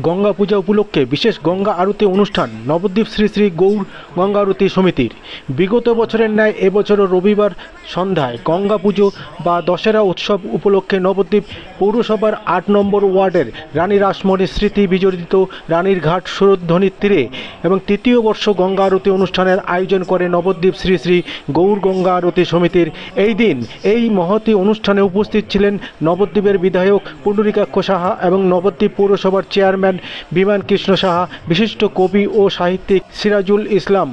গঙ্গা পূজা উপলক্ষে বিশেষ গঙ্গা আরতি অনুষ্ঠান নবদ্বীপ শ্রী শ্রী গৌর গঙ্গা আরতি সমিতির। বিগত বছরের ন্যায় এবছরও রবিবার সন্ধ্যায় গঙ্গা পুজো বা দশেরা উৎসব উপলক্ষে নবদ্বীপ পৌরসভার ৮ নম্বর ওয়ার্ডের রানী রাসমণির স্মৃতি বিজড়িত রানীর ঘাট সুরধ্বনির তীরে এবং তৃতীয় বর্ষ গঙ্গা আরতি অনুষ্ঠানের আয়োজন করে নবদ্বীপ শ্রী শ্রী গৌর গঙ্গা আরতি সমিতির। এই দিন এই মহতী অনুষ্ঠানে উপস্থিত ছিলেন নবদ্বীপের বিধায়ক পুণ্ডরীকাক্ষ সাহা এবং নবদ্বীপ পৌরসভার চেয়ারম্যান বিমান কৃষ্ণ সাহা, বিশিষ্ট কবি ও সাহিত্যিক সিরাজুল ইসলাম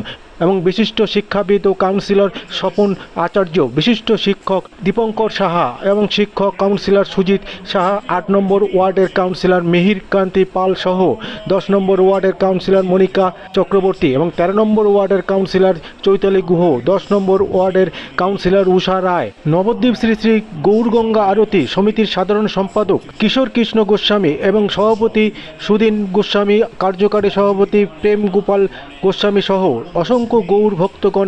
এবং বিশিষ্ট শিক্ষাবিদ ও কাউন্সিলর স্বপন আচার্য, বিশিষ্ট শিক্ষক দীপঙ্কর সাহা এবং শিক্ষক কাউন্সিলর সুজিত সাহা, ৮ নম্বর ওয়ার্ডের কাউন্সিলর মিহির কান্তি পাল সহ ১০ নম্বর ওয়ার্ডের কাউন্সিলর মনিকা চক্রবর্তী এবং ১৩ নম্বর ওয়ার্ডের কাউন্সিলর চৈতালি গুহ, ১০ নম্বর ওয়ার্ডের কাউন্সিলর উষা রায়। নবদ্বীপ শ্রী শ্রী গৌরগঙ্গা আরতি সমিতির সাধারণ সম্পাদক কিশোর কৃষ্ণ গোস্বামী এবং সভাপতি সুদিন গোস্বামী, কার্যকারী সভাপতি প্রেম গোপাল গোস্বামী সহ অসংখ্য গৌর ভক্তগণ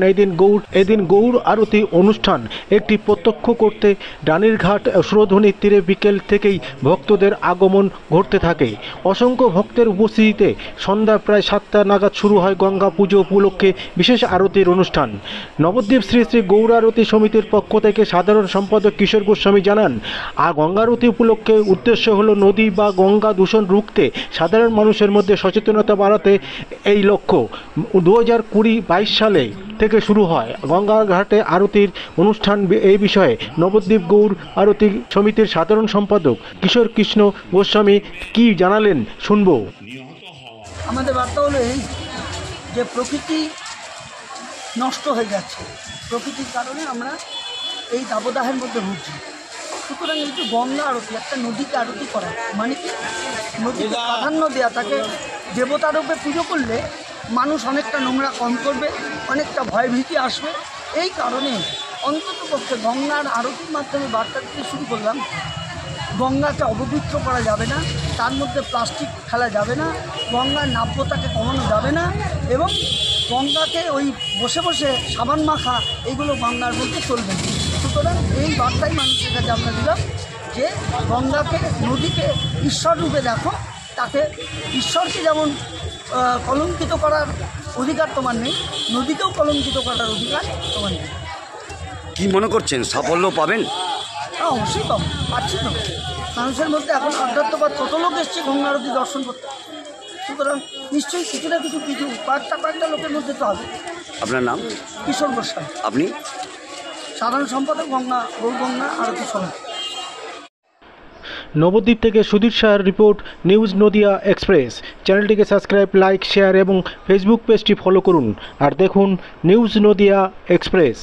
এদিন গৌর আরতি অনুষ্ঠান একটি প্রত্যক্ষ করতে রানীর ঘাট সুরধ্বনির তীরে বিকেল থেকেই ভক্তদের আগমন ঘটতে থাকে। অসংখ্য ভক্তের উপস্থিতিতে সন্ধ্যা প্রায় ৭টা নাগাদ শুরু হয় গঙ্গা পুজো উপলক্ষে বিশেষ আরতির অনুষ্ঠান। নবদ্বীপ শ্রী শ্রী গৌর আরতি সমিতির পক্ষ থেকে সাধারণ সম্পাদক কিশোর গোস্বামী জানান, আর গঙ্গা আরতি উপলক্ষে উদ্দেশ্য হলো নদী বা গঙ্গা দূষণ রুখতে সাধারণ মানুষের মধ্যে সচেতনতা বাড়াতে এই লক্ষ্য। ২০২০-২২ সালে থেকে শুরু হয় গঙ্গা ঘাটে আরতির অনুষ্ঠান। এই বিষয়ে নবদ্বীপ গৌর আরতি সমিতির সাধারণ সম্পাদক কিশোর কৃষ্ণ গোস্বামী কি জানালেন শুনবো। আমাদের বার্তা হলো এই যে প্রকৃতি নষ্ট হয়ে যাচ্ছে, প্রকৃতির কারণে আমরা এই দাবদাহের মধ্যে ভুগছি। সুতরাং এই যে গঙ্গা আরতি, একটা নদীকে আরতি করা মানে কি, নদীকে প্রাধান্য দেওয়া, তাকে দেবতারূপে পুজো করলে মানুষ অনেকটা নোংরা কম করবে, অনেকটা ভয়ভীতি আসবে। এই কারণে অন্ততপক্ষে গঙ্গার আরতির মাধ্যমে বার্তা দিতে শুরু করলাম। গঙ্গাকে অপবিত্র করা যাবে না, তার মধ্যে প্লাস্টিক ফেলা যাবে না, গঙ্গার নাব্যতাকে কমানো যাবে না এবং গঙ্গাকে ওই বসে বসে সাবান মাখা এগুলো গঙ্গার মধ্যে চলবে না। সুতরাং এই বার্তাই মানুষের কাছে আমরা দিলাম যে গঙ্গাকে, নদীকে ঈশ্বর রূপে দেখো, তাকে ঈশ্বরকে যেমন কলঙ্কিত করার অধিকার তোমার নেই, নদীকেও কলঙ্কিত করার অধিকার তোমার নেই। কি মনে করছেন, সাফল্য পাবেন? হ্যাঁ, অবশ্যই পাচ্ছি তো। মানুষের মধ্যে এখন আধ্যাত্মবাদ কত লোক এসছে গঙ্গা আরতি দর্শন করতে, সুতরাং নিশ্চয়ই কিছু না কিছু কয়েকটা লোকের মধ্যে তো হবে। আপনার নাম? কিশোর গোস্বামী। আপনি? সাধারণ সম্পাদক গৌরগঙ্গা আরতি সমিতি। নবদ্বীপ থেকে সুধীর শাহর রিপোর্ট, নিউজ নদিয়া এক্সপ্রেস। চ্যানেলটিকে সাবস্ক্রাইব, লাইক, শেয়ার এবং ফেসবুক পেজটি ফলো করুন আর দেখুন নিউজ নদিয়া এক্সপ্রেস।